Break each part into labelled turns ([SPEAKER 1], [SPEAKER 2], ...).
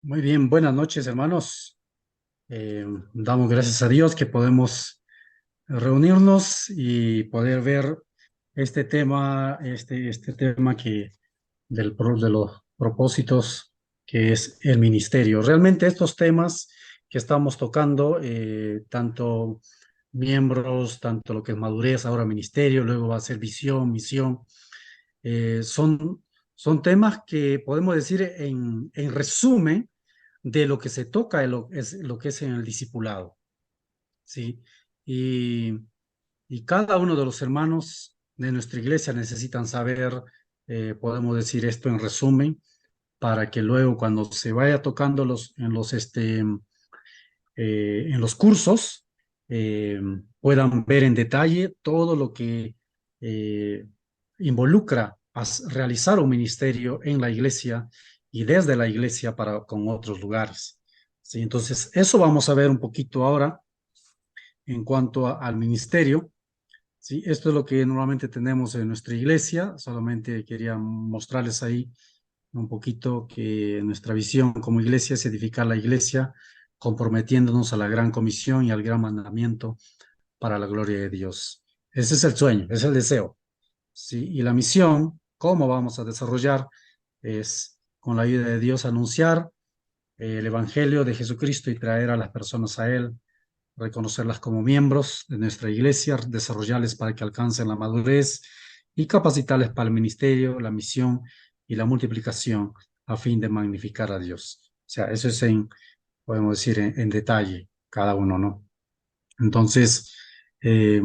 [SPEAKER 1] Muy bien, buenas noches, hermanos. Damos gracias a Dios que podemos reunirnos y poder ver este tema de los propósitos que es el ministerio. Realmente estos temas que estamos tocando, tanto miembros, tanto lo que es madurez, ahora ministerio, luego va a ser visión, misión, eh, son, son temas que podemos decir en resumen de lo que se toca es lo que es en el discipulado, ¿sí? Y, y cada uno de los hermanos de nuestra iglesia necesitan saber, podemos decir esto en resumen, para que luego cuando se vaya tocando en los cursos, puedan ver en detalle todo lo que eh, involucra realizar un ministerio en la iglesia y desde la iglesia para con otros lugares. Sí, entonces, eso vamos a ver un poquito ahora en cuanto al ministerio. Sí, esto es lo que normalmente tenemos en nuestra iglesia. Solamente quería mostrarles ahí un poquito que nuestra visión como iglesia es edificar la iglesia, comprometiéndonos a la gran comisión y al gran mandamiento para la gloria de Dios. Ese es el sueño, ese es el deseo. ¿Sí? Y la misión, cómo vamos a desarrollar, es con la ayuda de Dios anunciar el Evangelio de Jesucristo y traer a las personas a Él, reconocerlas como miembros de nuestra iglesia, desarrollarles para que alcancen la madurez y capacitarles para el ministerio, la misión y la multiplicación a fin de magnificar a Dios. O sea, eso es podemos decir, en detalle cada uno, ¿no? Entonces, eh,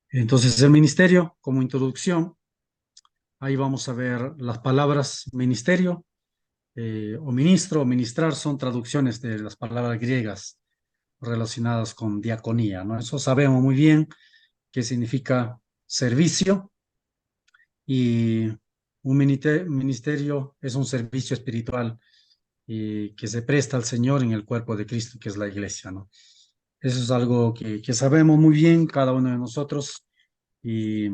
[SPEAKER 1] entonces el ministerio como introducción, ahí vamos a ver las palabras ministerio o ministro o ministrar son traducciones de las palabras griegas relacionadas con diaconía, ¿no? Eso sabemos muy bien qué significa servicio y un ministerio es un servicio espiritual y que se presta al Señor en el cuerpo de Cristo, que es la iglesia, ¿no? Eso es algo que sabemos muy bien cada uno de nosotros y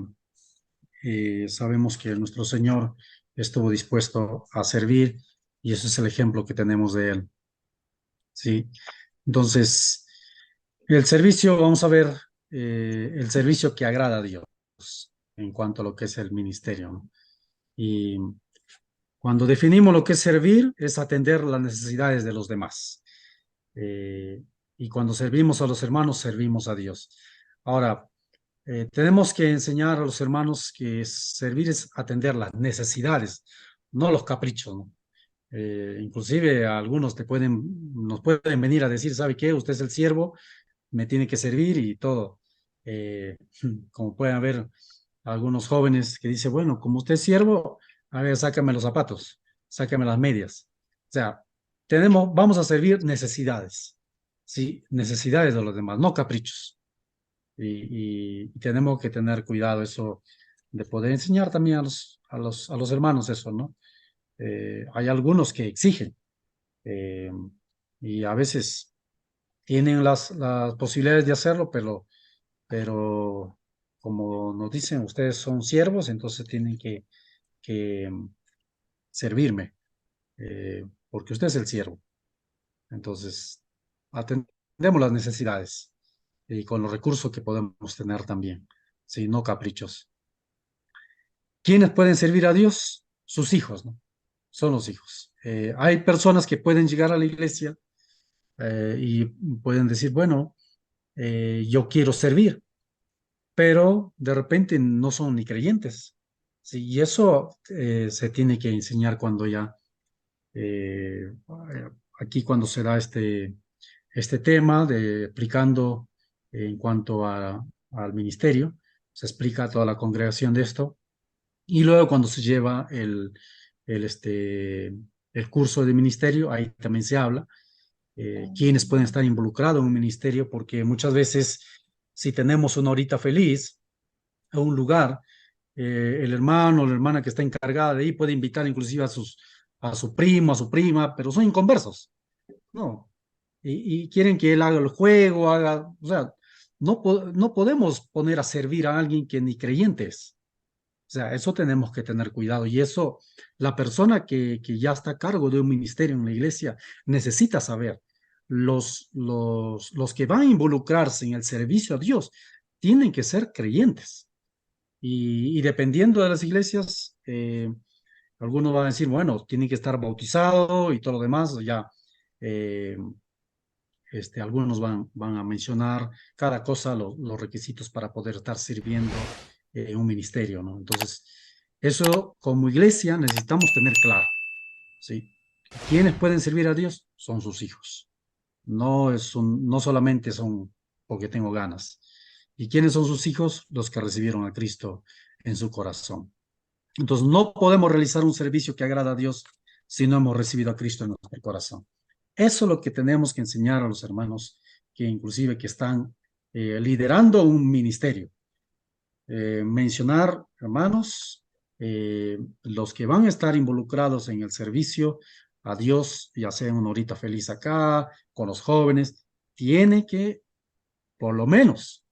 [SPEAKER 1] sabemos que nuestro Señor estuvo dispuesto a servir y ese es el ejemplo que tenemos de Él, ¿sí? Entonces, el servicio, vamos a ver el servicio que agrada a Dios en cuanto a lo que es el ministerio, ¿no? Y cuando definimos lo que es servir, es atender las necesidades de los demás. Eh, y cuando servimos a los hermanos, servimos a Dios. Ahora, tenemos que enseñar a los hermanos que servir es atender las necesidades, no los caprichos, ¿no? Inclusive algunos nos pueden venir a decir, ¿sabe qué? Usted es el siervo, me tiene que servir y todo. Eh, Como pueden haber algunos jóvenes que dicen, bueno, como usted es siervo, a ver, sácame los zapatos, sácame las medias. O sea, vamos a servir necesidades, ¿sí? Necesidades de los demás, no caprichos. Y tenemos que tener cuidado eso de poder enseñar también a los hermanos eso, ¿no? Hay algunos que exigen eh, y a veces tienen las posibilidades de hacerlo, pero como nos dicen, ustedes son siervos, entonces tienen que servirme, porque usted es el siervo. Entonces, atender atendemos las necesidades y con los recursos que podemos tener también, ¿sí? No caprichos. ¿Quiénes pueden servir a Dios? Sus hijos, ¿no? Son los hijos. Hay personas que pueden llegar a la iglesia y pueden decir, bueno, yo quiero servir, pero de repente no son ni creyentes. Sí, y eso se tiene que enseñar cuando ya, eh, aquí cuando se da este tema de explicando en cuanto al ministerio, se explica a toda la congregación de esto, y luego cuando se lleva el curso de ministerio, ahí también se habla quiénes pueden estar involucrados en un ministerio, porque muchas veces si tenemos una horita feliz a un lugar, el hermano o la hermana que está encargada de ahí puede invitar inclusive a su primo, a su prima, pero son inconversos, ¿no? Y quieren que él haga el juego, o sea, no podemos poner a servir a alguien que ni creyente es. O sea, eso tenemos que tener cuidado y eso la persona que ya está a cargo de un ministerio en la iglesia necesita saber. Los que van a involucrarse en el servicio a Dios tienen que ser creyentes. Y dependiendo de las iglesias, algunos van a decir, bueno, tienen que estar bautizados y todo lo demás, ya. eh, Algunos van a mencionar cada cosa, los requisitos para poder estar sirviendo en un ministerio, ¿no? Entonces, eso como iglesia necesitamos tener claro, ¿sí? ¿Quiénes pueden servir a Dios? Son sus hijos. No solamente son porque tengo ganas. ¿Y quiénes son sus hijos? Los que recibieron a Cristo en su corazón. Entonces, no podemos realizar un servicio que agrada a Dios si no hemos recibido a Cristo en nuestro corazón. Eso es lo que tenemos que enseñar a los hermanos que inclusive que están liderando un ministerio. Mencionar, hermanos, los que van a estar involucrados en el servicio a Dios, ya sea una horita feliz acá, con los jóvenes, tiene que, por lo menos,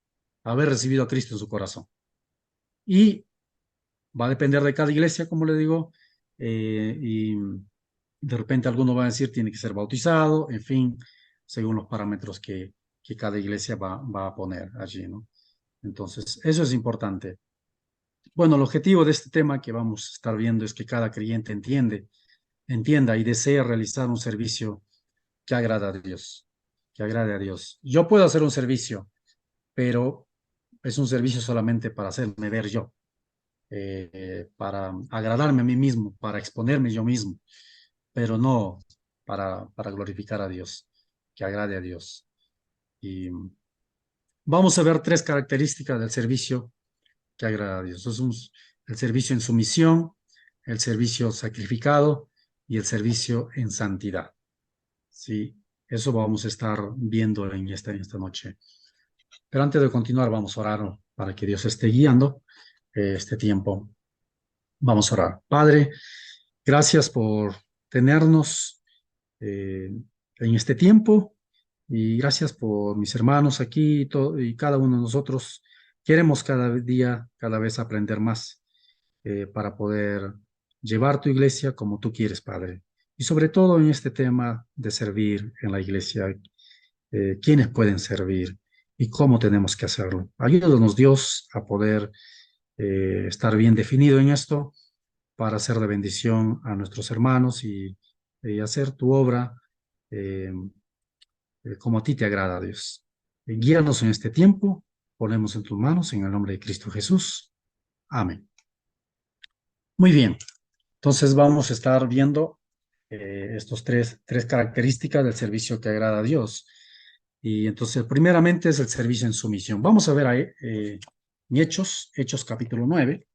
[SPEAKER 1] haber recibido a Cristo en su corazón. Y va a depender de cada iglesia, como le digo, y de repente algunos van a decir tiene que ser bautizado, en fin, según los parámetros que cada iglesia va a poner allí, ¿no? Entonces, eso es importante. Bueno, el objetivo de este tema que vamos a estar viendo es que cada creyente entienda y desee realizar un servicio que agrada a Dios, que agrade a Dios. Yo puedo hacer un servicio, pero es un servicio solamente para hacerme ver yo, para agradarme a mí mismo, para exponerme yo mismo, pero no para glorificar a Dios, que agrade a Dios. Y vamos a ver tres características del servicio que agrada a Dios. El servicio en sumisión, el servicio sacrificado y el servicio en santidad. Sí, eso vamos a estar viendo en esta noche. Pero antes de continuar, vamos a orar para que Dios esté guiando este tiempo. Vamos a orar. Padre, gracias por tenernos en este tiempo y gracias por mis hermanos aquí y cada uno de nosotros. Queremos cada día, cada vez aprender más para poder llevar tu iglesia como tú quieres, Padre. Y sobre todo en este tema de servir en la iglesia, quiénes pueden servir y cómo tenemos que hacerlo. Ayúdanos, Dios, a poder estar bien definido en esto para hacer de bendición a nuestros hermanos y hacer tu obra eh, como a ti te agrada, Dios. Guíanos en este tiempo, ponemos en tus manos en el nombre de Cristo Jesús. Amén. Muy bien, entonces vamos a estar viendo estos tres características del servicio que agrada a Dios. Y entonces, primeramente es el servicio en sumisión. Vamos a ver ahí en Hechos capítulo 9,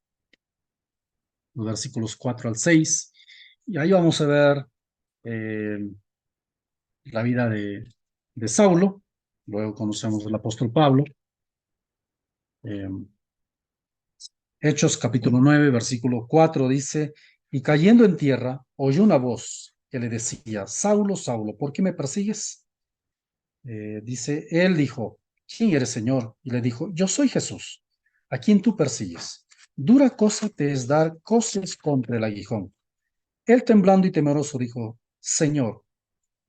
[SPEAKER 1] los versículos 4 al 6. Y ahí vamos a ver eh, la vida de Saulo. Luego conocemos al apóstol Pablo. Eh, Hechos capítulo 9, versículo 4 dice, y cayendo en tierra, oyó una voz que le decía, Saulo, Saulo, ¿por qué me persigues? Dice, él dijo, ¿quién eres, Señor? Y le dijo, yo soy Jesús, a quien tú persigues. Dura cosa te es dar coces contra el aguijón. Él temblando y temeroso dijo, Señor,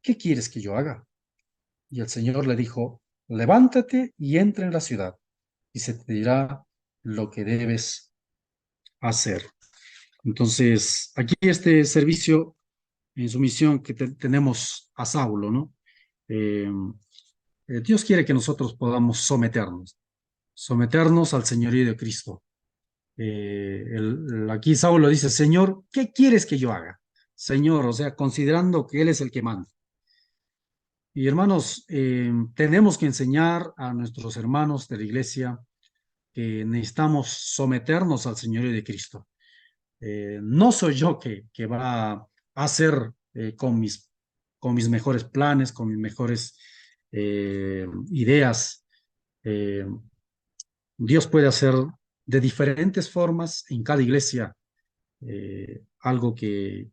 [SPEAKER 1] ¿qué quieres que yo haga? y el Señor le dijo, levántate y entra en la ciudad y se te dirá lo que debes hacer. Entonces, aquí este servicio en su misión que tenemos a Saulo, ¿no? Eh, Dios quiere que nosotros podamos someternos al señorío de Cristo. Aquí Saulo dice, Señor, ¿qué quieres que yo haga? Señor, o sea, considerando que Él es el que manda. Y hermanos, tenemos que enseñar a nuestros hermanos de la iglesia que necesitamos someternos al señorío de Cristo. No soy yo que va a hacer con mis mejores planes, con mis mejores ideas. Eh, Dios puede hacer de diferentes formas en cada iglesia algo que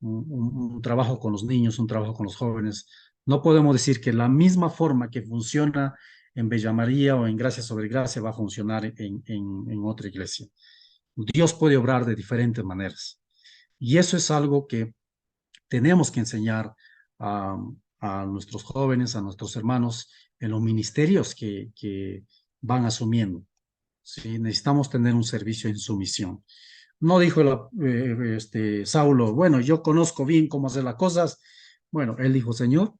[SPEAKER 1] un trabajo con los niños, un trabajo con los jóvenes. No podemos decir que la misma forma que funciona en Bella María o en Gracia sobre Gracia va a funcionar en otra iglesia. Dios puede obrar de diferentes maneras. Y eso es algo que tenemos que enseñar a, a nuestros jóvenes, a nuestros hermanos en los ministerios que van asumiendo. ¿Sí? Necesitamos tener un servicio en sumisión. No dijo Saulo, bueno, yo conozco bien cómo hacer las cosas. Bueno, él dijo, Señor,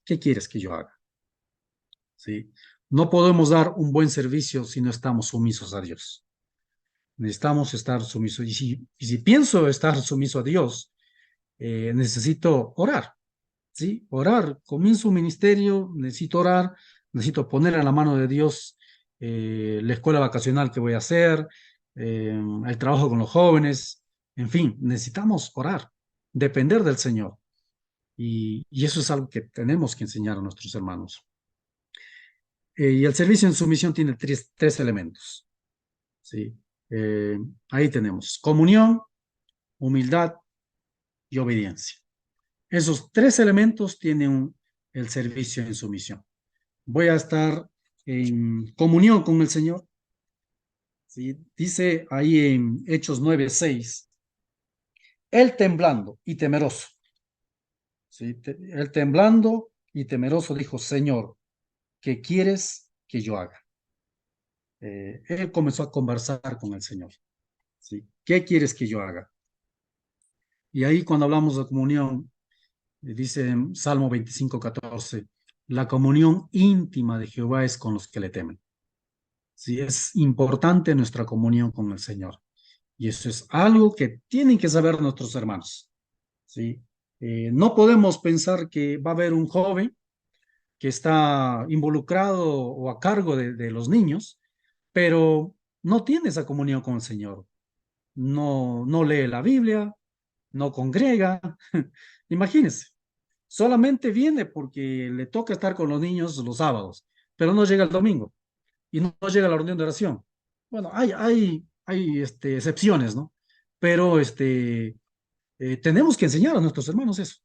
[SPEAKER 1] ¿qué quieres que yo haga? ¿Sí? No podemos dar un buen servicio si no estamos sumisos a Dios. Necesitamos estar sumisos. Y si pienso estar sumiso a Dios, necesito orar, ¿sí? Orar. Comienzo un ministerio, necesito orar, necesito poner en la mano de Dios la escuela vacacional que voy a hacer, el trabajo con los jóvenes, en fin, necesitamos orar, depender del Señor. Y eso es algo que tenemos que enseñar a nuestros hermanos. Y el servicio en sumisión tiene tres elementos, ¿sí? Eh, Ahí tenemos comunión, humildad y obediencia. Esos tres elementos tienen el servicio en sumisión. Voy a estar en comunión con el Señor. ¿Sí? Dice ahí en Hechos 9:6, él temblando y temeroso. ¿Sí? Él temblando y temeroso dijo, Señor, ¿qué quieres que yo haga? Él comenzó a conversar con el Señor. ¿Sí? ¿Qué quieres que yo haga? Y ahí cuando hablamos de comunión, dice en Salmo 25:14, la comunión íntima de Jehová es con los que le temen. Sí, es importante nuestra comunión con el Señor. Y eso es algo que tienen que saber nuestros hermanos. ¿Sí? No podemos pensar que va a haber un joven que está involucrado o a cargo de los niños, pero no tiene esa comunión con el Señor. No lee la Biblia, no congrega. Imagínense, solamente viene porque le toca estar con los niños los sábados, pero no llega el domingo y no llega a la reunión de oración. Bueno, hay excepciones, ¿no? Pero tenemos que enseñar a nuestros hermanos eso,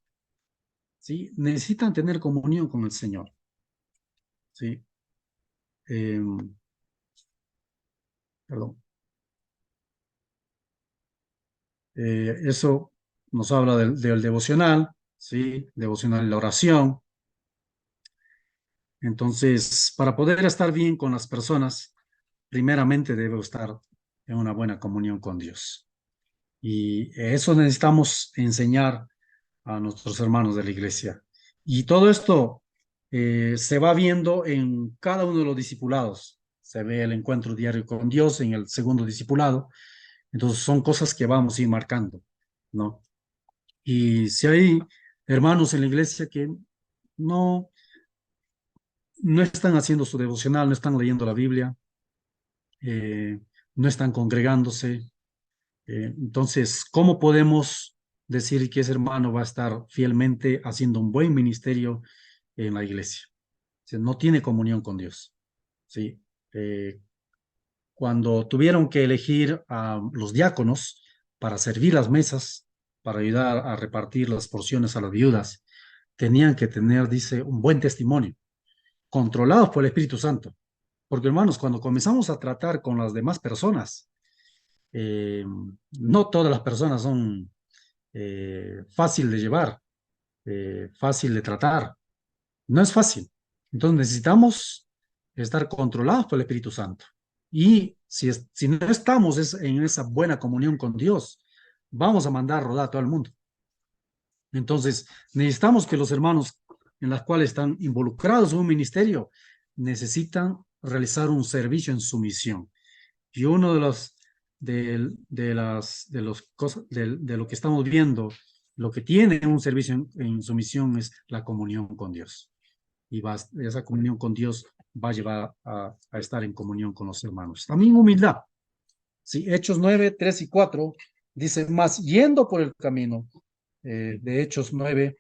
[SPEAKER 1] ¿sí? Necesitan tener comunión con el Señor, ¿sí? Eh, Perdón. Eso nos habla del devocional, ¿sí? Devocional y la oración. Entonces, para poder estar bien con las personas, primeramente debe estar en una buena comunión con Dios. Y eso necesitamos enseñar a nuestros hermanos de la iglesia. Y todo esto se va viendo en cada uno de los discipulados. Se ve el encuentro diario con Dios en el segundo discipulado. Entonces son cosas que vamos a ir marcando, ¿no? Y si hay hermanos en la iglesia que no, no están haciendo su devocional, no están leyendo la Biblia, eh, no están congregándose, entonces, ¿cómo podemos decir que ese hermano va a estar fielmente haciendo un buen ministerio en la iglesia? O sea, no tiene comunión con Dios, ¿sí? Eh, Cuando tuvieron que elegir a los diáconos para servir las mesas, para ayudar a repartir las porciones a las viudas, tenían que tener, dice, un buen testimonio, controlados por el Espíritu Santo. Porque hermanos, cuando comenzamos a tratar con las demás personas, no todas las personas son fácil de llevar, fácil de tratar. No es fácil. Entonces necesitamos estar controlados por el Espíritu Santo. Y si no estamos en esa buena comunión con Dios, vamos a mandar a rodar a todo el mundo. Entonces, necesitamos que los hermanos en los cuales están involucrados en un ministerio necesitan realizar un servicio en sumisión. Y uno de lo que estamos viendo, lo que tiene un servicio en sumisión es la comunión con Dios. Y esa comunión con Dios va a llevar a estar en comunión con los hermanos. También humildad. Sí, Hechos 9, 3 y 4 dice, más yendo por el camino, de Hechos 9,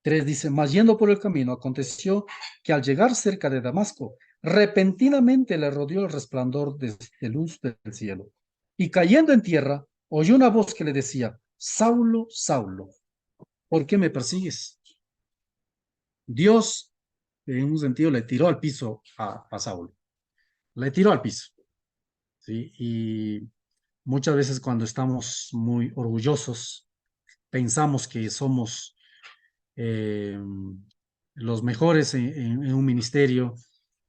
[SPEAKER 1] 3 dice, más yendo por el camino, aconteció que al llegar cerca de Damasco, repentinamente le rodeó el resplandor de luz del cielo. Y cayendo en tierra, oyó una voz que le decía, Saulo, Saulo, ¿por qué me persigues? Dios, en un sentido, le tiró al piso a Saulo. Le tiró al piso. ¿Sí? Y muchas veces cuando estamos muy orgullosos, pensamos que somos eh, los mejores en un ministerio,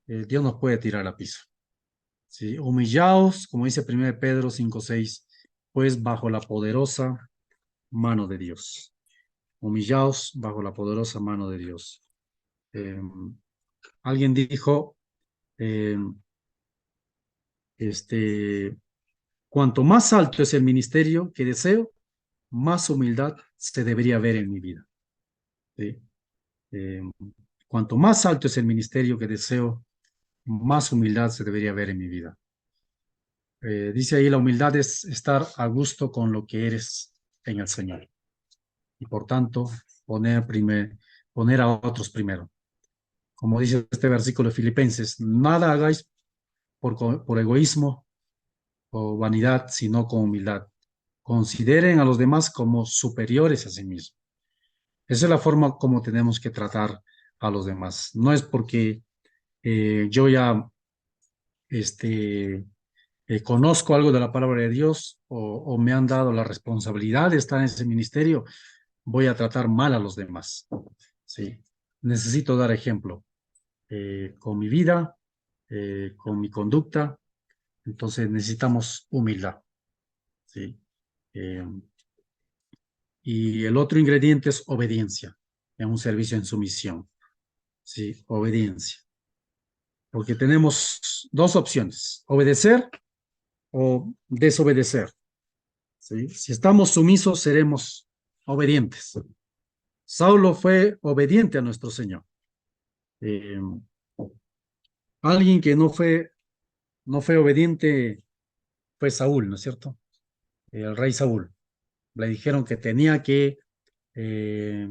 [SPEAKER 1] Dios nos puede tirar a piso. ¿Sí? Humillaos, como dice 1 Pedro 5:6, pues bajo la poderosa mano de Dios. Humillaos bajo la poderosa mano de Dios. Eh, alguien dijo, eh, este, cuanto más alto es el ministerio que deseo, más humildad se debería ver en mi vida. ¿Sí? Eh, cuanto más alto es el ministerio que deseo, más humildad se debería ver en mi vida. Dice ahí, la humildad es estar a gusto con lo que eres en el Señor. Y por tanto, poner a otros primero. Como dice este versículo de Filipenses, nada hagáis por egoísmo o vanidad, sino con humildad. Consideren a los demás como superiores a sí mismos. Esa es la forma como tenemos que tratar a los demás. No es porque yo ya este, conozco algo de la palabra de Dios o me han dado la responsabilidad de estar en ese ministerio, voy a tratar mal a los demás. Sí, necesito dar ejemplo con mi vida, con mi conducta. Entonces necesitamos humildad. Sí. Eh, y el otro ingrediente es obediencia en un servicio en sumisión. Sí, obediencia. Porque tenemos dos opciones, obedecer o desobedecer. ¿Sí? Si estamos sumisos, seremos obedientes. Saulo fue obediente a nuestro Señor. Eh, alguien que no fue obediente fue Saúl, ¿no es cierto? El rey Saúl. Le dijeron que tenía que eh,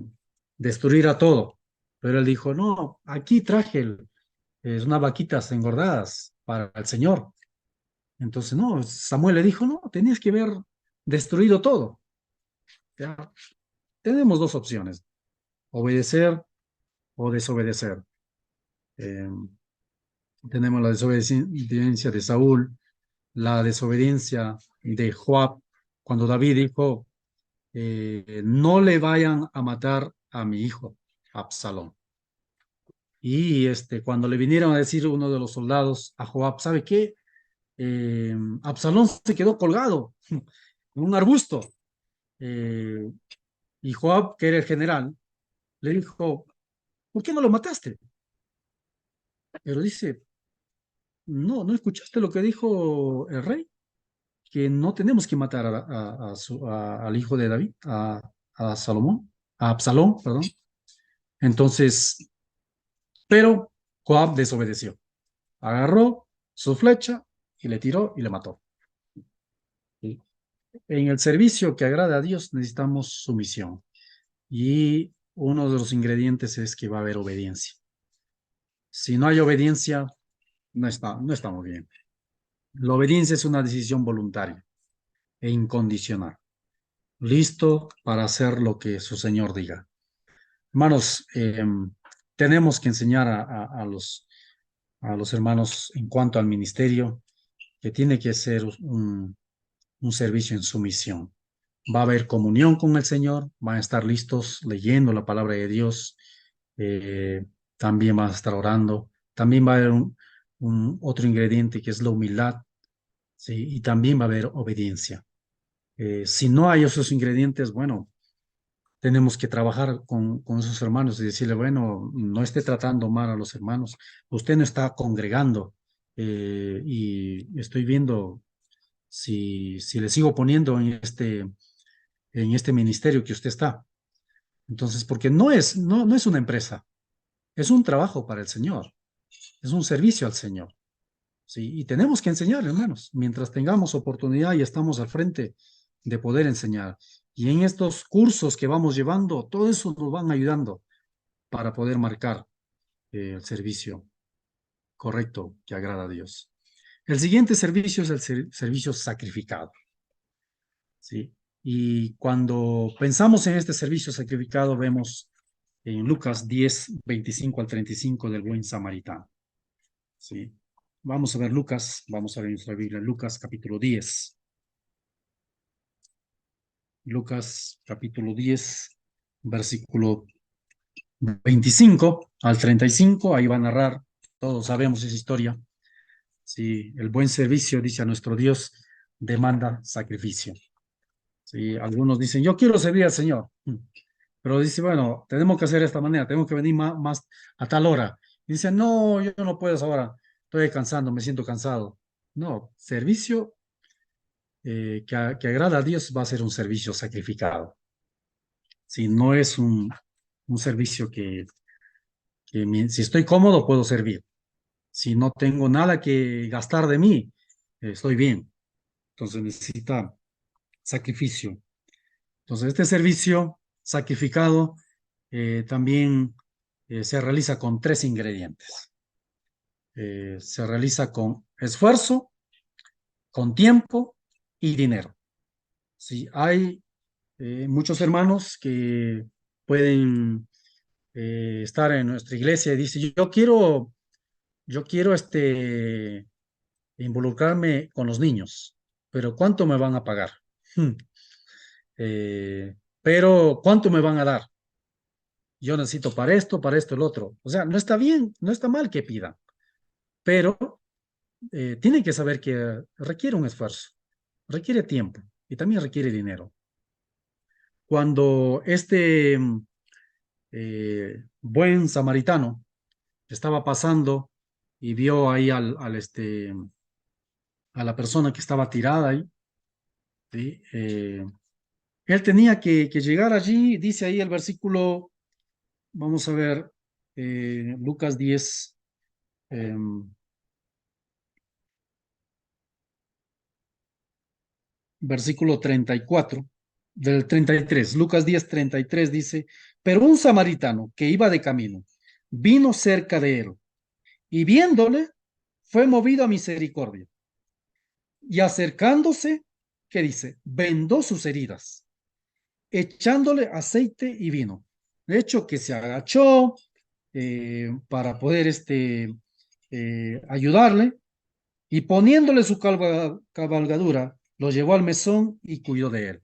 [SPEAKER 1] destruir a todo, pero él dijo, no, aquí traje unas vaquitas engordadas para el Señor. Entonces, no, Samuel le dijo, no, tenías que haber destruido todo. Ya, tenemos dos opciones, obedecer o desobedecer. Eh, tenemos la desobediencia de Saúl, la desobediencia de Joab, cuando David dijo, no le vayan a matar a mi hijo, Absalón. Y cuando le vinieron a decir uno de los soldados a Joab, ¿sabe qué? Absalón se quedó colgado en un arbusto. Eh, y Joab, que era el general, le dijo, ¿por qué no lo mataste? Pero dice, no, ¿no escuchaste lo que dijo el rey? Que no tenemos que matar al hijo de David, a Salomón, a Absalón, perdón. Entonces, pero Joab desobedeció. Agarró su flecha y le tiró y le mató. ¿Sí? En el servicio que agrada a Dios necesitamos sumisión. Y uno de los ingredientes es que va a haber obediencia. Si no hay obediencia, no estamos bien. La obediencia es una decisión voluntaria e incondicional, listo para hacer lo que su Señor diga. Hermanos, tenemos que enseñar a los hermanos en cuanto al ministerio que tiene que ser un servicio en sumisión. Va a haber comunión con el Señor, van a estar listos leyendo la palabra de Dios, eh, también vas a estar orando, también va a haber otro ingrediente que es la humildad, ¿sí? Y también va a haber obediencia. Si no hay esos ingredientes, bueno, tenemos que trabajar con esos hermanos y decirle, bueno, no esté tratando mal a los hermanos, usted no está congregando y estoy viendo si le sigo poniendo en este ministerio que usted está. Entonces, porque no es una empresa, es un trabajo para el Señor, es un servicio al Señor. ¿Sí? Y tenemos que enseñar, hermanos, mientras tengamos oportunidad y estamos al frente de poder enseñar. Y en estos cursos que vamos llevando, todo eso nos van ayudando para poder marcar el servicio correcto que agrada a Dios. El siguiente servicio es el servicio sacrificado, ¿sí? Y cuando pensamos en este servicio sacrificado, vemos en Lucas 10, 25 al 35 del buen samaritano, ¿sí? Vamos a ver Lucas, vamos a ver nuestra Biblia, Lucas capítulo 10. Lucas capítulo 10, versículo 25 al 35, ahí va a narrar, todos sabemos esa historia. Sí, el buen servicio, dice a nuestro Dios, demanda sacrificio. Sí, algunos dicen, yo quiero servir al Señor, pero dice, bueno, tenemos que hacer de esta manera, tenemos que venir más a tal hora. Dice, no, yo no puedo ahora, estoy cansando, me siento cansado. No, servicio que agrada a Dios va a ser un servicio sacrificado. Si no es un servicio si estoy cómodo, puedo servir. Si no tengo nada que gastar de mí, estoy bien. Entonces necesita sacrificio. Entonces este servicio sacrificado también se realiza con tres ingredientes. Se realiza con esfuerzo, con tiempo y dinero. Si hay muchos hermanos que pueden estar en nuestra iglesia y dicen, yo quiero involucrarme con los niños, pero ¿cuánto me van a pagar? Hmm. Pero ¿cuánto me van a dar? Yo necesito para esto, el otro. O sea, no está bien, no está mal que pidan, pero tienen que saber que requiere un esfuerzo, requiere tiempo y también requiere dinero. Cuando buen samaritano estaba pasando y vio ahí a la persona que estaba tirada ahí, ¿sí? Él tenía que llegar allí, dice ahí el versículo, vamos a ver, Lucas 10, versículo 34, del 33, Lucas 10, 33 dice, pero un samaritano que iba de camino vino cerca de él y viéndole fue movido a misericordia y acercándose, ¿qué dice? Vendó sus heridas, echándole aceite y vino. De hecho, que se agachó para poder ayudarle y poniéndole su cabalgadura, lo llevó al mesón y cuidó de él.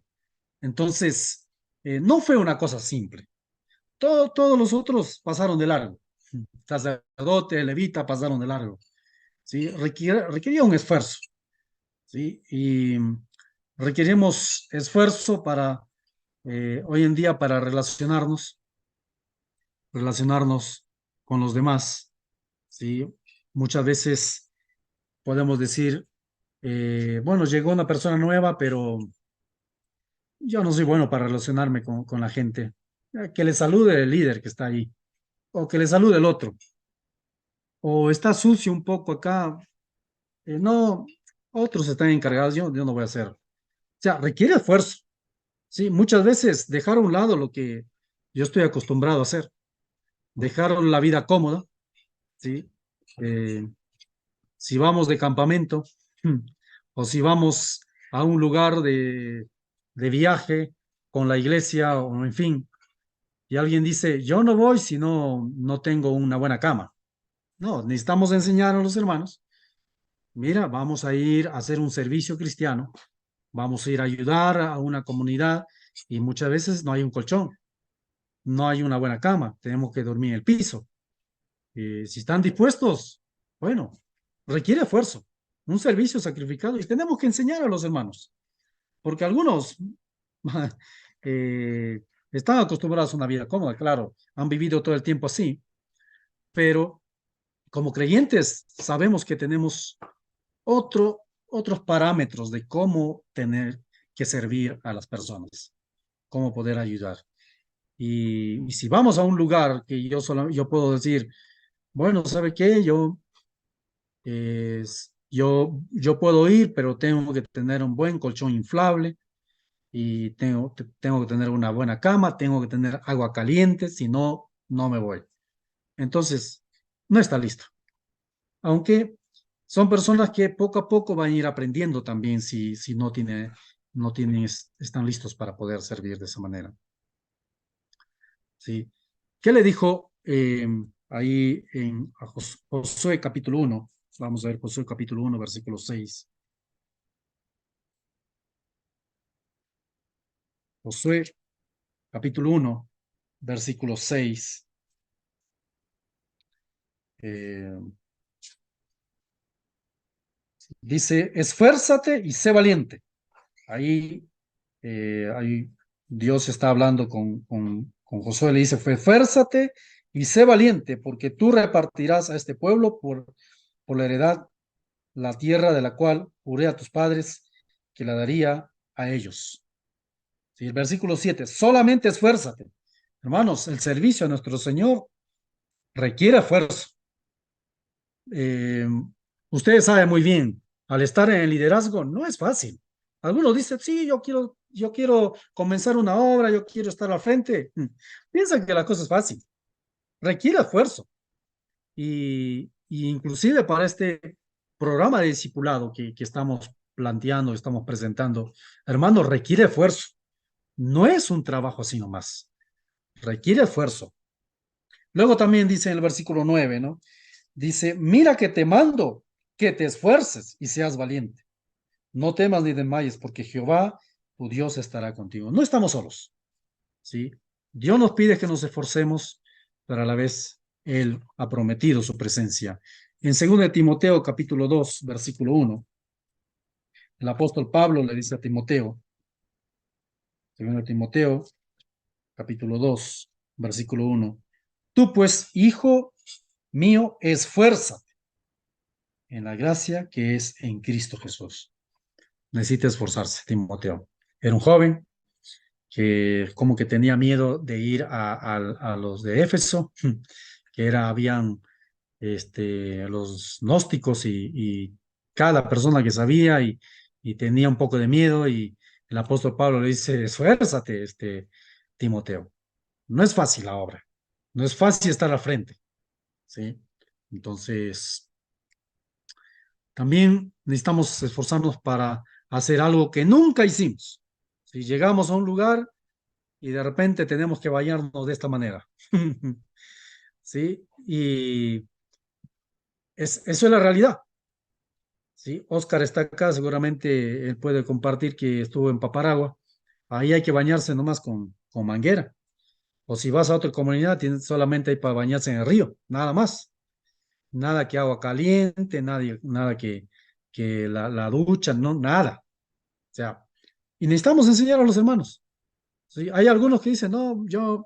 [SPEAKER 1] Entonces, no fue una cosa simple. Todos los otros pasaron de largo. Sacerdote, levita pasaron de largo. ¿Sí? Requería un esfuerzo. ¿Sí? Y requerimos esfuerzo para, hoy en día, para relacionarnos con los demás. ¿Sí? Muchas veces podemos decir, bueno, llegó una persona nueva, pero yo no soy bueno para relacionarme con la gente. Que le salude el líder que está ahí, o que le salude el otro, o está sucio un poco acá. No, otros están encargados, yo no voy a hacer. O sea, requiere esfuerzo. Sí, muchas veces dejar a un lado lo que yo estoy acostumbrado a hacer, dejar la vida cómoda, ¿sí? Eh, si vamos de campamento o si vamos a un lugar de viaje con la iglesia o en fin, y alguien dice, yo no voy si no tengo una buena cama. No, necesitamos enseñar a los hermanos, mira, vamos a ir a hacer un servicio cristiano, vamos a ir a ayudar a una comunidad y muchas veces no hay un colchón, no hay una buena cama, tenemos que dormir en el piso. Si están dispuestos, bueno, requiere esfuerzo, un servicio sacrificado y tenemos que enseñar a los hermanos, porque algunos eh, están acostumbrados a una vida cómoda, claro, han vivido todo el tiempo así, pero como creyentes sabemos que tenemos otros parámetros de cómo tener que servir a las personas, cómo poder ayudar. Y si vamos a un lugar que yo puedo decir, bueno, ¿sabe qué? Yo puedo ir, pero tengo que tener un buen colchón inflable y tengo que tener una buena cama, tengo que tener agua caliente, si no, no me voy. Entonces, no está listo. Aunque son personas que poco a poco van a ir aprendiendo también si no tienen, están listos para poder servir de esa manera. ¿Sí? ¿Qué le dijo ahí a Josué capítulo 1? Vamos a ver Josué capítulo 1, versículo 6. Josué capítulo 1, versículo 6. eh, Dice, esfuérzate y sé valiente. Ahí Dios está hablando con Josué, le dice, fue, esfuérzate y sé valiente, porque tú repartirás a este pueblo por la heredad la tierra de la cual juré a tus padres que la daría a ellos. Sí, el versículo 7, solamente esfuérzate. Hermanos, el servicio a nuestro Señor requiere esfuerzo. Eh, Ustedes saben muy bien, al estar en el liderazgo no es fácil. Algunos dicen, sí, yo quiero comenzar una obra, yo quiero estar al frente. Piensan que la cosa es fácil, requiere esfuerzo. Y inclusive para este programa de discipulado que estamos planteando, estamos presentando, hermanos, requiere esfuerzo. No es un trabajo así nomás, requiere esfuerzo. Luego también dice en el versículo 9, ¿no? Dice, mira que te mando que te esfuerces y seas valiente. No temas ni desmayes, porque Jehová, tu Dios, estará contigo. No estamos solos, ¿sí? Dios nos pide que nos esforcemos, pero a la vez Él ha prometido su presencia. En 2 de Timoteo, capítulo 2, versículo 1, el apóstol Pablo le dice a Timoteo, 2 de Timoteo, capítulo 2, versículo 1, tú pues, hijo mío, esfuérzate en la gracia que es en Cristo Jesús. Necesita esforzarse, Timoteo. Era un joven que como que tenía miedo de ir a los de Éfeso, habían los gnósticos y cada persona que sabía y tenía un poco de miedo y el apóstol Pablo le dice, esfuérzate, Timoteo. No es fácil la obra, no es fácil estar al frente, ¿sí? Entonces, también necesitamos esforzarnos para hacer algo que nunca hicimos. Si llegamos a un lugar y de repente tenemos que bañarnos de esta manera, ¿sí? Y eso es la realidad, ¿sí? Oscar está acá, seguramente él puede compartir que estuvo en Paparagua. Ahí hay que bañarse nomás con manguera. O si vas a otra comunidad, solamente hay para bañarse en el río, nada más. Nada que agua caliente, nada que la ducha, no, nada. O sea, y necesitamos enseñar a los hermanos. ¿Sí? Hay algunos que dicen, no, yo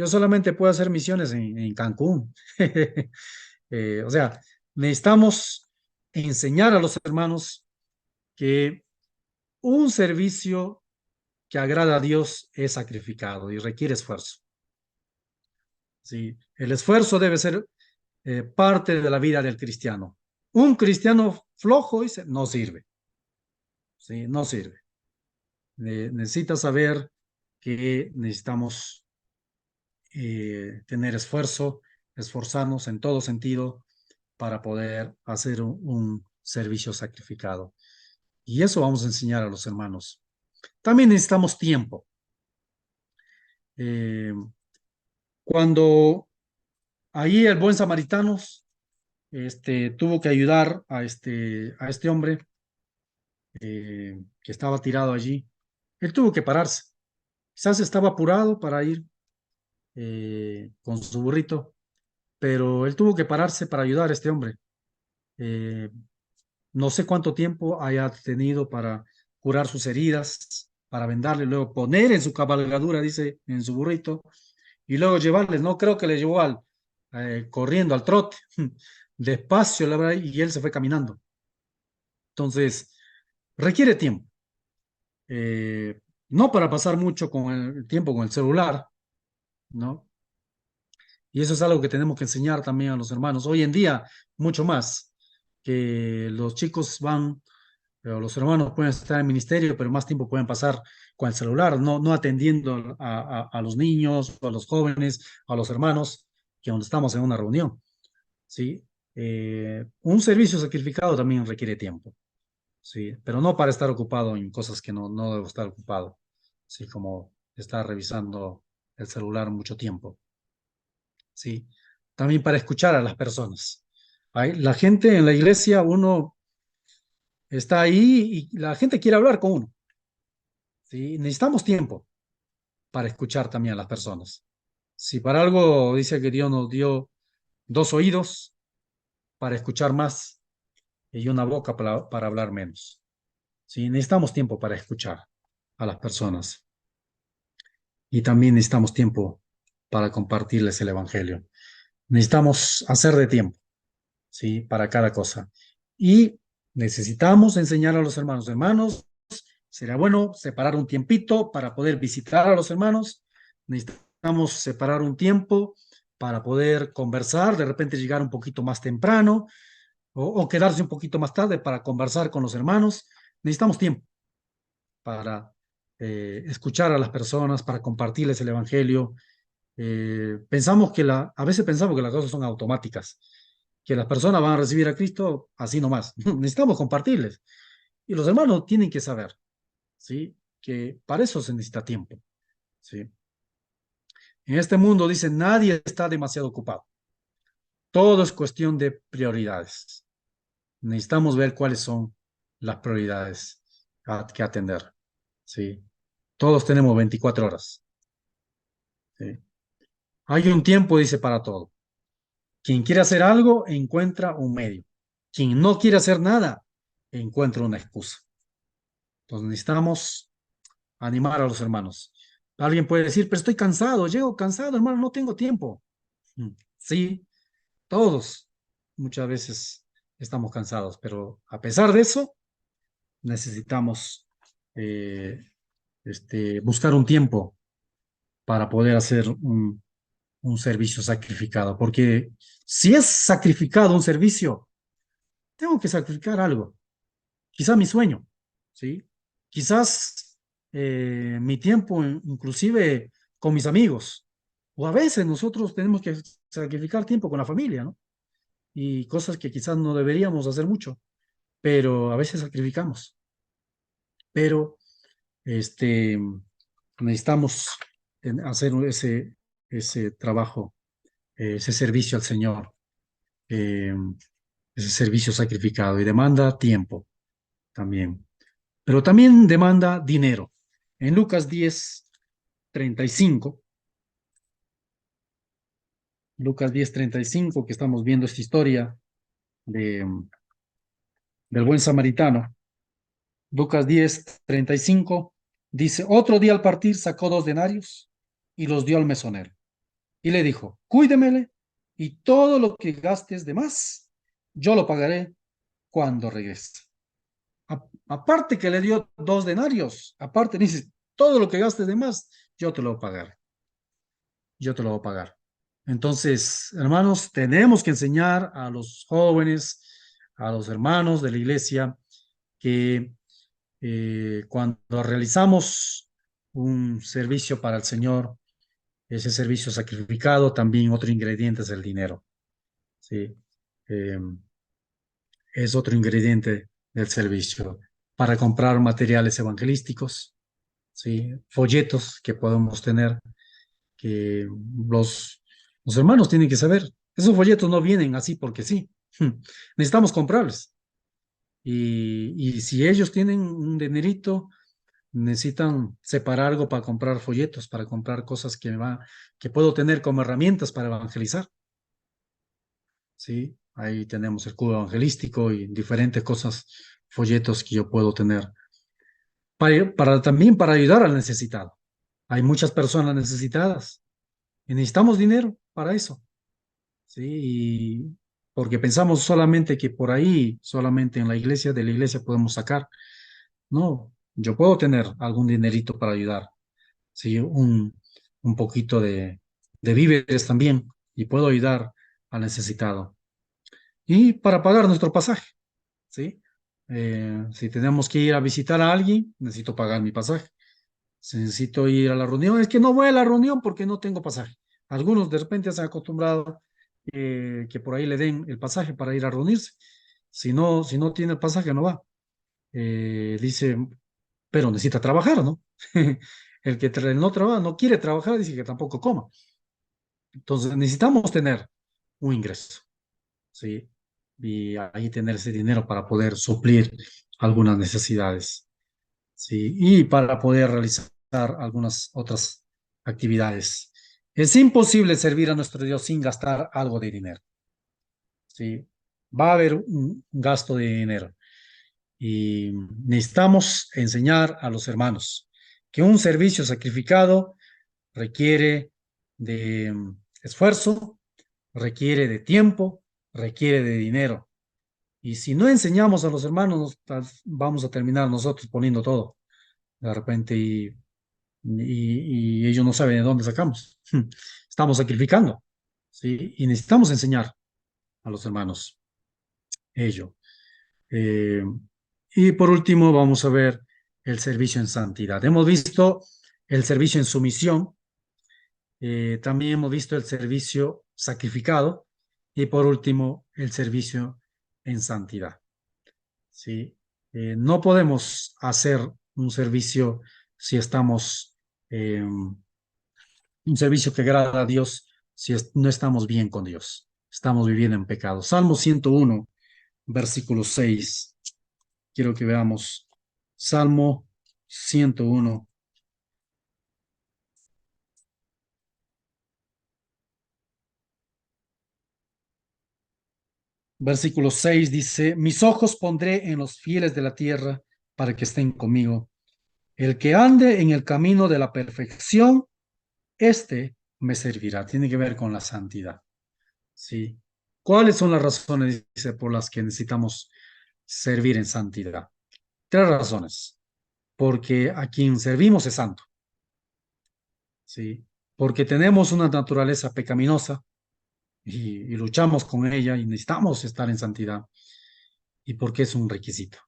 [SPEAKER 1] solamente puedo hacer misiones en Cancún. O sea, necesitamos enseñar a los hermanos que un servicio que agrada a Dios es sacrificado y requiere esfuerzo. ¿Sí? El esfuerzo debe ser parte de la vida del cristiano. Un cristiano flojo dice, no sirve. ¿Sí? No sirve. Necesita saber que necesitamos tener esfuerzo, esforzarnos en todo sentido para poder hacer un servicio sacrificado. Y eso vamos a enseñar a los hermanos. También necesitamos tiempo. Eh, Cuando ahí el buen samaritano tuvo que ayudar a este hombre que estaba tirado allí, él tuvo que pararse. Quizás estaba apurado para ir. con su burrito, pero él tuvo que pararse para ayudar a este hombre. Eh, no sé cuánto tiempo haya tenido para curar sus heridas, para vendarle, luego poner en su cabalgadura, dice, en su burrito, y luego llevarles. No creo que le llevó corriendo al trote, despacio, la verdad, y él se fue caminando. Entonces, requiere tiempo. No para pasar mucho con el tiempo con el celular, ¿no? Y eso es algo que tenemos que enseñar también a los hermanos. Hoy en día, mucho más, que los chicos van, pero los hermanos pueden estar en ministerio, pero más tiempo pueden pasar con el celular, no atendiendo a los niños, a los jóvenes, a los hermanos, que donde estamos en una reunión, ¿sí? Un servicio sacrificado también requiere tiempo, ¿sí? Pero no para estar ocupado en cosas que no debo estar ocupado, ¿sí? Como estar revisando el celular mucho tiempo, ¿sí? También para escuchar a las personas. La gente en la iglesia, uno está ahí y la gente quiere hablar con uno, ¿sí? Necesitamos tiempo para escuchar también a las personas. Si para algo dice que Dios nos dio dos oídos para escuchar más y una boca para hablar menos. ¿Sí? Necesitamos tiempo para escuchar a las personas y también necesitamos tiempo para compartirles el evangelio. Necesitamos hacer de tiempo, ¿sí? Para cada cosa. Y necesitamos enseñar a los hermanos. Hermanos, sería bueno separar un tiempito para poder visitar a los hermanos. Necesitamos separar un tiempo para poder conversar, de repente llegar un poquito más temprano o quedarse un poquito más tarde para conversar con los hermanos. Necesitamos tiempo para escuchar a las personas, para compartirles el evangelio. A veces pensamos que las cosas son automáticas, que las personas van a recibir a Cristo así nomás. Necesitamos compartirles. Y los hermanos tienen que saber, ¿sí? Que para eso se necesita tiempo, ¿sí? En este mundo, dicen, nadie está demasiado ocupado. Todo es cuestión de prioridades. Necesitamos ver cuáles son las prioridades que atender, ¿sí? Todos tenemos 24 horas, ¿sí? Hay un tiempo, dice, para todo. Quien quiere hacer algo, encuentra un medio. Quien no quiere hacer nada, encuentra una excusa. Entonces necesitamos animar a los hermanos. Alguien puede decir, pero estoy cansado, llego cansado, hermano, no tengo tiempo. Sí, todos muchas veces estamos cansados, pero a pesar de eso, necesitamos eh, buscar un tiempo para poder hacer un servicio sacrificado, porque si es sacrificado un servicio, tengo que sacrificar algo, quizá mi sueño, ¿sí? Quizás mi tiempo, inclusive con mis amigos, o a veces nosotros tenemos que sacrificar tiempo con la familia, ¿no? Y cosas que quizás no deberíamos hacer mucho, pero a veces sacrificamos, pero necesitamos hacer ese trabajo, ese servicio al Señor, eh, ese servicio sacrificado y demanda tiempo también, pero también demanda dinero. En Lucas 10:35, Lucas 10:35, que estamos viendo esta historia de, del buen samaritano, Lucas 10:35 dice, otro día al partir sacó 2 denarios y los dio al mesonero y le dijo, cuídemele y todo lo que gastes de más, yo lo pagaré cuando regrese. Aparte que le dio 2 denarios, aparte dice, todo lo que gastes de más, yo te lo voy a pagar. Yo te lo voy a pagar. Entonces, hermanos, tenemos que enseñar a los jóvenes, a los hermanos de la iglesia, que cuando realizamos un servicio para el Señor, ese servicio sacrificado, también otro ingrediente es el dinero. ¿Sí? Eh, es otro ingrediente del servicio para comprar materiales evangelísticos, ¿sí? Folletos que podemos tener, que los hermanos tienen que saber. Esos folletos no vienen así porque sí. Necesitamos comprarles. Y si ellos tienen un dinerito, necesitan separar algo para comprar folletos, para comprar cosas que puedo tener como herramientas para evangelizar. ¿Sí? Ahí tenemos el cubo evangelístico y diferentes cosas, folletos que yo puedo tener. También para ayudar al necesitado. Hay muchas personas necesitadas y necesitamos dinero para eso. ¿Sí? Porque pensamos solamente que por ahí, solamente en la iglesia, de la iglesia podemos sacar. No, yo puedo tener algún dinerito para ayudar. ¿Sí? Un poquito de víveres también y puedo ayudar al necesitado. Y para pagar nuestro pasaje. ¿Sí? Si tenemos que ir a visitar a alguien, necesito pagar mi pasaje. Si necesito ir a la reunión, es que no voy a la reunión porque no tengo pasaje. Algunos de repente se han acostumbrado que por ahí le den el pasaje para ir a reunirse. Si no tiene el pasaje, no va. Dice, pero necesita trabajar, ¿no? El que no trabaja, no quiere trabajar, dice que tampoco coma. Entonces necesitamos tener un ingreso, ¿sí? Y ahí tener ese dinero para poder suplir algunas necesidades, ¿sí? Y para poder realizar algunas otras actividades. Es imposible servir a nuestro Dios sin gastar algo de dinero, ¿sí? Va a haber un gasto de dinero y necesitamos enseñar a los hermanos que un servicio sacrificado requiere de esfuerzo, requiere de tiempo, requiere de dinero. Y si no enseñamos a los hermanos, vamos a terminar nosotros poniendo todo de repente y ellos no saben de dónde sacamos. Estamos sacrificando, ¿sí? Y necesitamos enseñar a los hermanos ello. Eh, y por último, vamos a ver el servicio en santidad. Hemos visto el servicio en sumisión, también hemos visto el servicio sacrificado y por último, el servicio en santidad. ¿Sí? No podemos hacer un servicio si estamos, un servicio que agrada a Dios si no estamos bien con Dios. Estamos viviendo en pecado. Salmo 101, versículo 6. Quiero que veamos. Salmo 101, versículo 6 dice, mis ojos pondré en los fieles de la tierra para que estén conmigo. El que ande en el camino de la perfección, este me servirá. Tiene que ver con la santidad. ¿Sí? ¿Cuáles son las razones, dice, por las que necesitamos servir en santidad? Tres razones. Porque a quien servimos es santo. ¿Sí? Porque tenemos una naturaleza pecaminosa y luchamos con ella y necesitamos estar en santidad. Y porque es un requisito.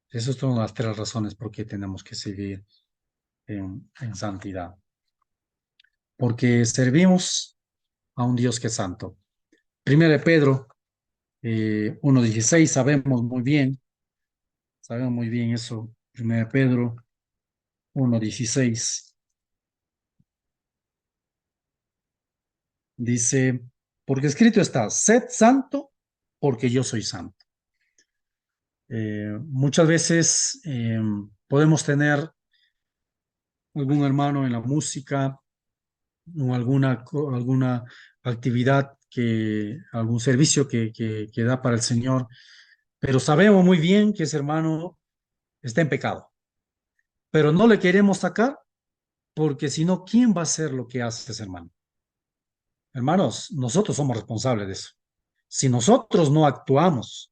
[SPEAKER 1] Esas son las tres razones por qué tenemos que servir en santidad. Porque servimos a un Dios que es santo. Primero de Pedro 1:16, sabemos muy bien eso. Primero de Pedro 1:16 dice, porque escrito está, sed santo porque yo soy santo. Muchas veces podemos tener algún hermano en la música o alguna actividad, algún servicio que da para el Señor, pero sabemos muy bien que ese hermano está en pecado, pero no le queremos sacar porque si no, ¿quién va a hacer lo que hace ese hermano? Hermanos, nosotros somos responsables de eso. Si nosotros no actuamos,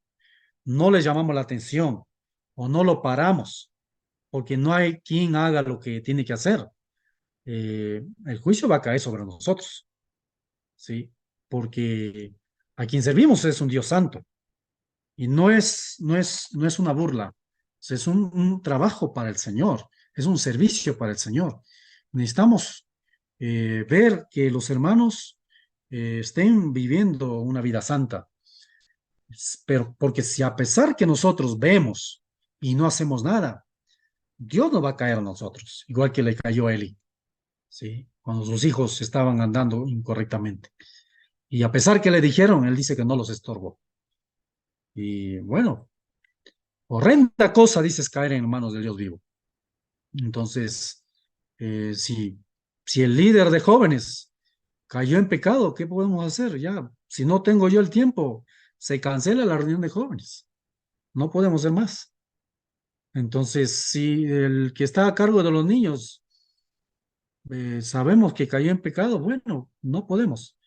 [SPEAKER 1] no le llamamos la atención o no lo paramos, porque no hay quien haga lo que tiene que hacer, el juicio va a caer sobre nosotros, ¿sí? Porque a quien servimos es un Dios santo y no es una burla, es un trabajo para el Señor, es un servicio para el Señor. Necesitamos ver que los hermanos estén viviendo una vida santa, pero porque si a pesar que nosotros vemos y no hacemos nada, Dios no va a caer a nosotros, igual que le cayó a Eli, ¿sí? Cuando sus hijos estaban andando incorrectamente. Y a pesar que le dijeron, él dice que no los estorbó. Y bueno, horrenda cosa, dices, caer en manos del Dios vivo. Entonces, si el líder de jóvenes cayó en pecado, ¿qué podemos hacer? Ya, si no tengo yo el tiempo, se cancela la reunión de jóvenes. No podemos hacer más. Entonces, si el que está a cargo de los niños sabemos que cayó en pecado, bueno, no podemos.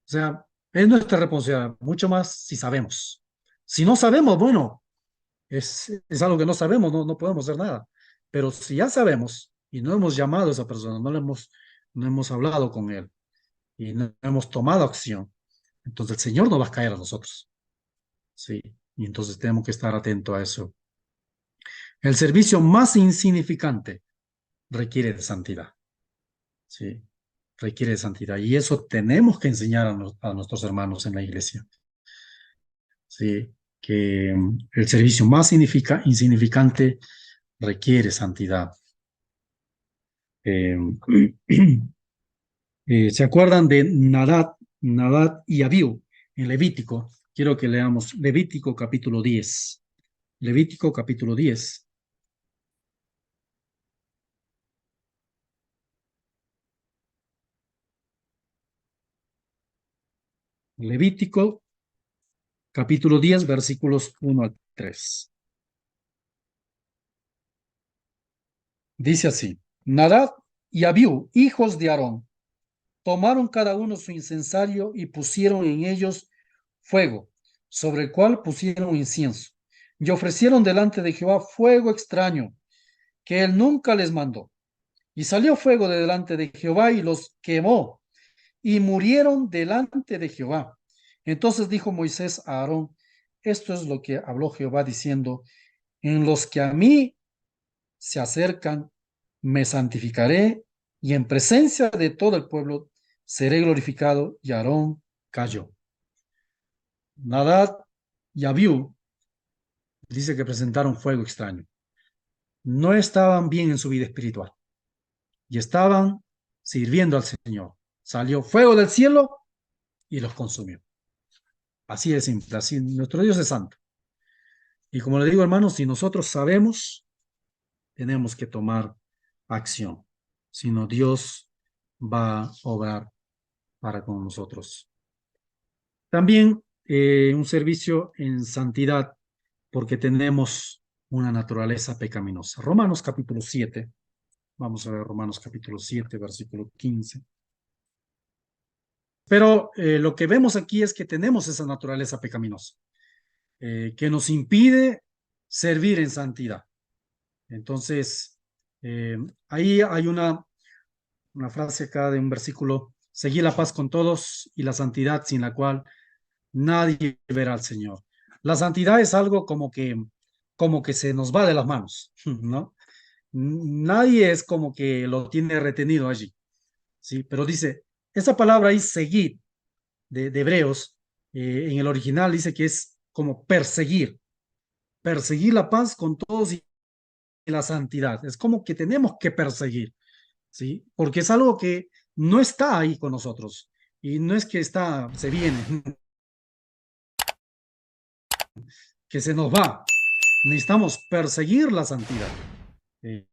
[SPEAKER 1] O sea, es nuestra responsabilidad, mucho más si sabemos. Si no sabemos, bueno, es algo que no sabemos, no podemos hacer nada. Pero si ya sabemos y no hemos llamado a esa persona, no hemos hablado con él y no hemos tomado acción, entonces el Señor no va a caer a nosotros. Sí, y entonces tenemos que estar atentos a eso. El servicio más insignificante requiere de santidad. Sí, requiere de santidad. Y eso tenemos que enseñar a nuestros hermanos en la iglesia. Sí, que el servicio más insignificante requiere santidad. Eh, ¿Se acuerdan de Nadab y Abiú en Levítico? Quiero que leamos Levítico capítulo 10. Levítico capítulo 10. Levítico capítulo 10, versículos 1 al 3. Dice así: Nadab y Abiú, hijos de Aarón, tomaron cada uno su incensario y pusieron en ellos fuego, sobre el cual pusieron incienso, y ofrecieron delante de Jehová fuego extraño, que él nunca les mandó. Y salió fuego de delante de Jehová y los quemó, y murieron delante de Jehová. Entonces dijo Moisés a Aarón: esto es lo que habló Jehová diciendo: en los que a mí se acercan, me santificaré, y en presencia de todo el pueblo seré glorificado. Y Aarón cayó. Nadab y Abiú dice que presentaron fuego extraño. No estaban bien en su vida espiritual y estaban sirviendo al Señor. Salió fuego del cielo y los consumió. Así de simple, así nuestro Dios es santo. Y como le digo, hermanos, si nosotros sabemos, tenemos que tomar acción. Si no, Dios va a obrar para con nosotros. También un servicio en santidad, porque tenemos una naturaleza pecaminosa. Romanos capítulo 7. Vamos a ver Romanos capítulo 7, versículo 15. Pero lo que vemos aquí es que tenemos esa naturaleza pecaminosa, que nos impide servir en santidad. Entonces, ahí hay una frase acá de un versículo: seguir la paz con todos y la santidad, sin la cual nadie verá al Señor. La santidad es algo como que se nos va de las manos, ¿no? Nadie es como que lo tiene retenido allí, ¿sí? Pero dice, esa palabra ahí, seguir, de Hebreos, en el original dice que es como perseguir la paz con todos y la santidad. Es como que tenemos que perseguir, ¿sí? Porque es algo que no está ahí con nosotros. Y no es que está, se viene, que se nos va. Necesitamos perseguir la santidad. Eh,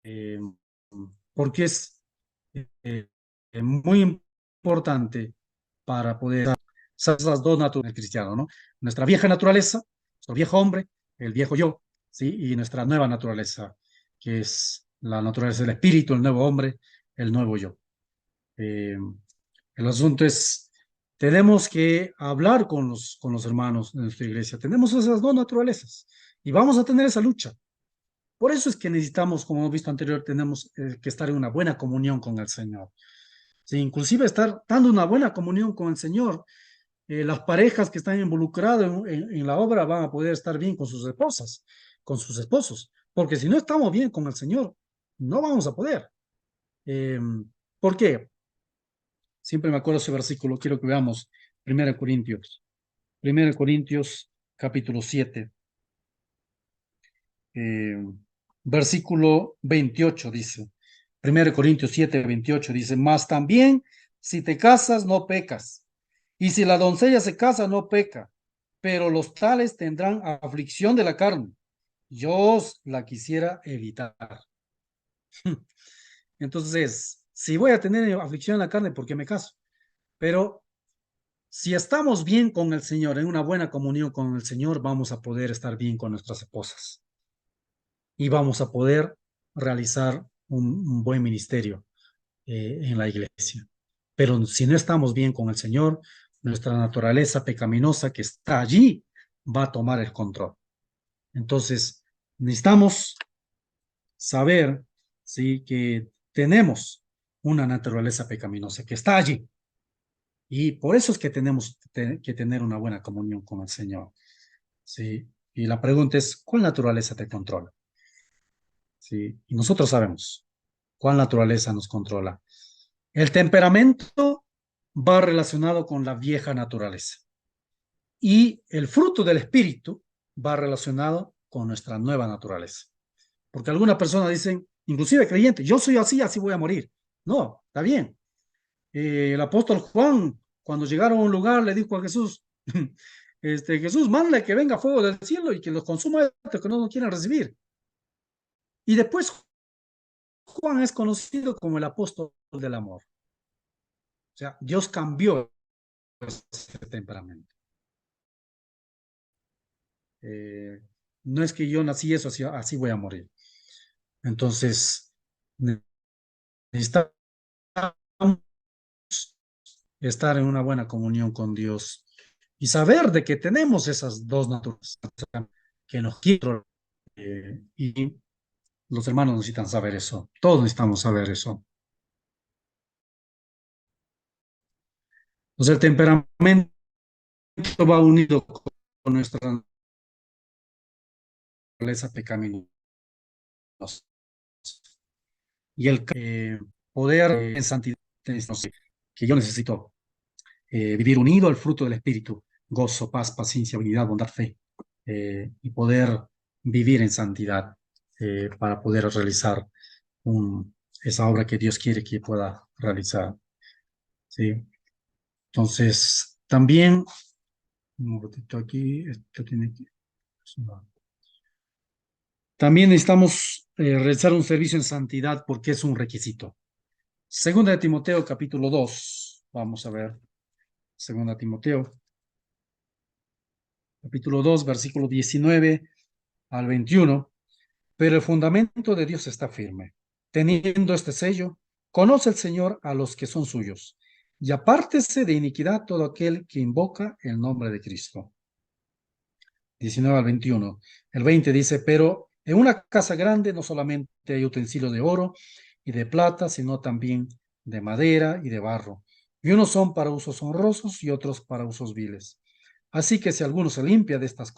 [SPEAKER 1] eh, Porque es muy importante para poder esas dos naturalezas del cristiano, ¿no? Nuestra vieja naturaleza, nuestro viejo hombre, el viejo yo, ¿sí? Y nuestra nueva naturaleza, que es la naturaleza del espíritu, el nuevo hombre, el nuevo yo. Eh, el asunto es, tenemos que hablar con los hermanos de nuestra iglesia. Tenemos esas dos naturalezas y vamos a tener esa lucha. Por eso es que necesitamos, como hemos visto anterior, tenemos que estar en una buena comunión con el Señor. Sí, inclusive estar dando una buena comunión con el Señor. Las parejas que están involucradas en la obra van a poder estar bien con sus esposas, con sus esposos, porque si no estamos bien con el Señor, no vamos a poder. Eh, ¿Por qué? Siempre me acuerdo ese versículo, quiero que veamos 1 Corintios, 1 Corintios capítulo 7, eh, versículo 28 dice, 1 Corintios 7, 28 dice: mas también si te casas no pecas, y si la doncella se casa no peca, pero los tales tendrán aflicción de la carne. Yo os la quisiera evitar. Entonces, si voy a tener aflicción en la carne, ¿por qué me caso? Pero si estamos bien con el Señor, en una buena comunión con el Señor, vamos a poder estar bien con nuestras esposas y vamos a poder realizar un buen ministerio en la iglesia. Pero si no estamos bien con el Señor, nuestra naturaleza pecaminosa que está allí va a tomar el control. Entonces, necesitamos saber, ¿sí?, que tenemos una naturaleza pecaminosa que está allí. Y por eso es que tenemos que tener una buena comunión con el Señor. ¿Sí? Y la pregunta es, ¿cuál naturaleza te controla? ¿Sí? Y nosotros sabemos cuál naturaleza nos controla. El temperamento va relacionado con la vieja naturaleza. Y el fruto del espíritu va relacionado con nuestra nueva naturaleza. Porque algunas personas dicen, inclusive creyentes, yo soy así, así voy a morir. No, está bien. El apóstol Juan, cuando llegaron a un lugar, le dijo a Jesús, Jesús, mándale que venga fuego del cielo y que los consuma estos que no lo quieren recibir. Y después Juan es conocido como el apóstol del amor. O sea, Dios cambió ese temperamento. Eh, no es que yo nací eso, así, así voy a morir. Entonces, necesitamos estar en una buena comunión con Dios y saber de que tenemos esas dos naturalezas que nos quieren. Y los hermanos necesitan saber eso. Todos necesitamos saber eso. Entonces, el temperamento va unido con nuestra naturaleza pecaminosa. Y el poder en santidad que yo necesito vivir unido al fruto del Espíritu, gozo, paz, paciencia, unidad, bondad, fe, y poder vivir en santidad para poder realizar esa obra que Dios quiere que pueda realizar. ¿Sí? Entonces, también, un ratito aquí, esto tiene que... También necesitamos realizar un servicio en santidad porque es un requisito. Segunda de Timoteo, capítulo 2. Vamos a ver. Segunda de Timoteo, capítulo 2, versículo 19 al 21. Pero el fundamento de Dios está firme. Teniendo este sello, conoce el Señor a los que son suyos, y apártese de iniquidad todo aquel que invoca el nombre de Cristo. 19 al 21. El 20 dice, pero en una casa grande no solamente hay utensilios de oro y de plata, sino también de madera y de barro. Y unos son para usos honrosos y otros para usos viles. Así que si alguno se limpia de estas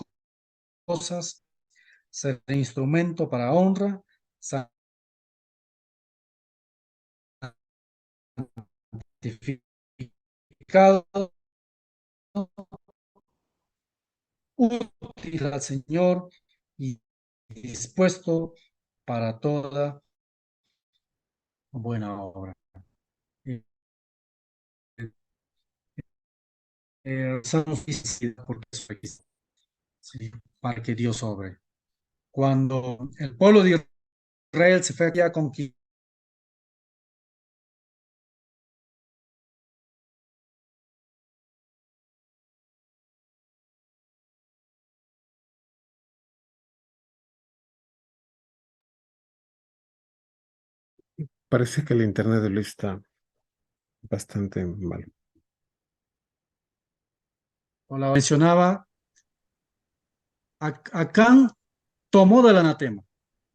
[SPEAKER 1] cosas, será instrumento para honra, santificado, útil al Señor y dispuesto para toda buena obra. Eh, porque es requisito, ¿sí? Para que Dios obre. Cuando el pueblo de Israel se fue aquí a conquistar,
[SPEAKER 2] Parece que el internet de Luis está bastante mal.
[SPEAKER 1] como la mencionaba, Acán tomó del anatema.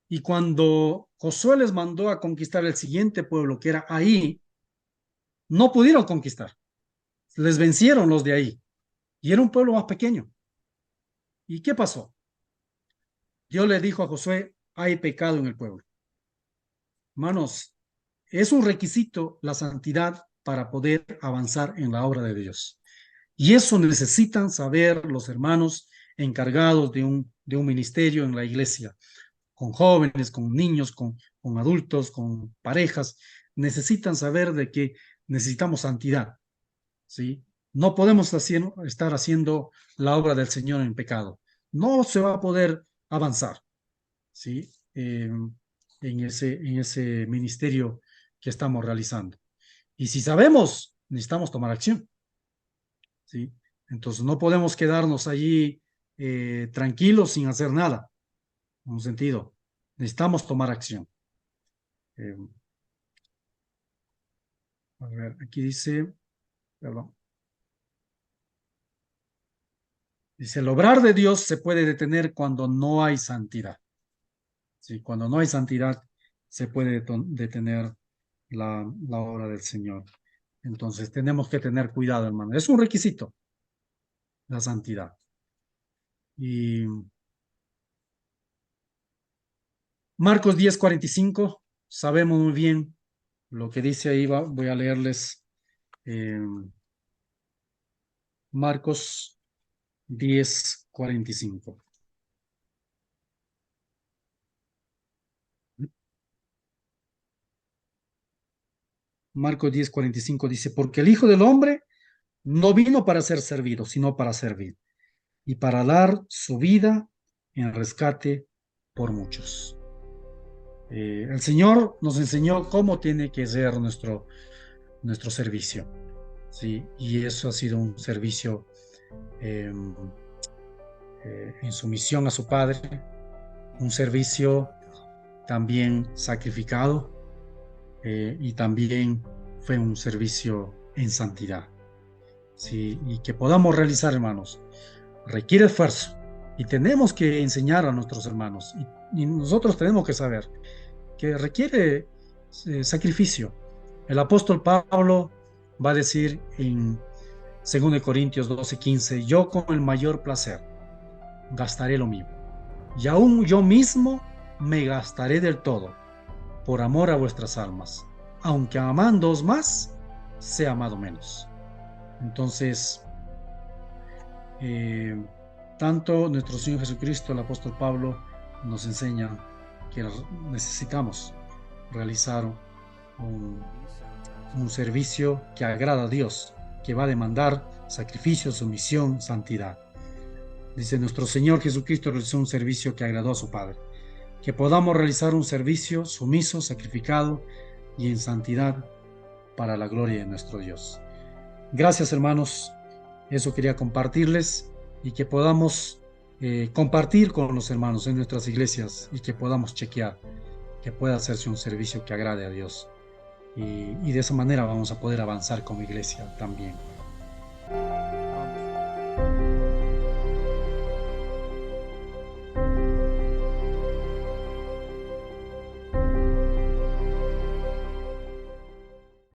[SPEAKER 1] Y cuando Josué les mandó a conquistar el siguiente pueblo, que era ahí, no pudieron conquistar. Les vencieron los de ahí. Y era un pueblo más pequeño. ¿Y qué pasó? Dios le dijo a Josué, hay pecado en el pueblo. Hermanos, es un requisito la santidad para poder avanzar en la obra de Dios. Y eso necesitan saber los hermanos encargados de un ministerio en la iglesia, con jóvenes, con niños, con adultos, con parejas. Necesitan saber de que necesitamos santidad, ¿sí? No podemos estar haciendo la obra del Señor en pecado. No se va a poder avanzar, ¿sí? En ese ministerio que estamos realizando. Y si sabemos, necesitamos tomar acción, ¿sí? Entonces no podemos quedarnos allí tranquilos sin hacer nada, en un sentido. Necesitamos tomar acción. Eh, a ver, aquí dice, perdón, dice, el obrar de Dios se puede detener cuando no hay santidad. Sí, cuando no hay santidad, se puede detener la obra del Señor. Entonces tenemos que tener cuidado, hermano. Es un requisito, la santidad. Y Marcos 10:45, sabemos muy bien lo que dice ahí. Voy a leerles eh, Marcos 10:45. Marcos 10:45 dice, porque el Hijo del Hombre no vino para ser servido, sino para servir y para dar su vida en rescate por muchos. El Señor nos enseñó cómo tiene que ser nuestro servicio, ¿sí? Y eso ha sido un servicio eh, en sumisión a su Padre, un servicio también sacrificado y también fue un servicio en santidad, ¿sí? Y que podamos realizar, hermanos, requiere esfuerzo y tenemos que enseñar a nuestros hermanos y nosotros tenemos que saber que requiere sacrificio. El apóstol Pablo va a decir en 2 Corintios 12:15, yo con el mayor placer gastaré lo mío, y aún yo mismo me gastaré del todo, por amor a vuestras almas, aunque amándoos más, sea amado menos. Entonces, eh, tanto nuestro Señor Jesucristo, el apóstol Pablo, nos enseña que necesitamos realizar un servicio que agrada a Dios, que va a demandar sacrificio, sumisión, santidad. Dice, nuestro Señor Jesucristo realizó un servicio que agradó a su Padre. Que podamos realizar un servicio sumiso, sacrificado y en santidad para la gloria de nuestro Dios. Gracias, hermanos. Eso quería compartirles y que podamos compartir con los hermanos en nuestras iglesias y que podamos chequear que pueda hacerse un servicio que agrade a Dios. Y de esa manera vamos a poder avanzar como iglesia también.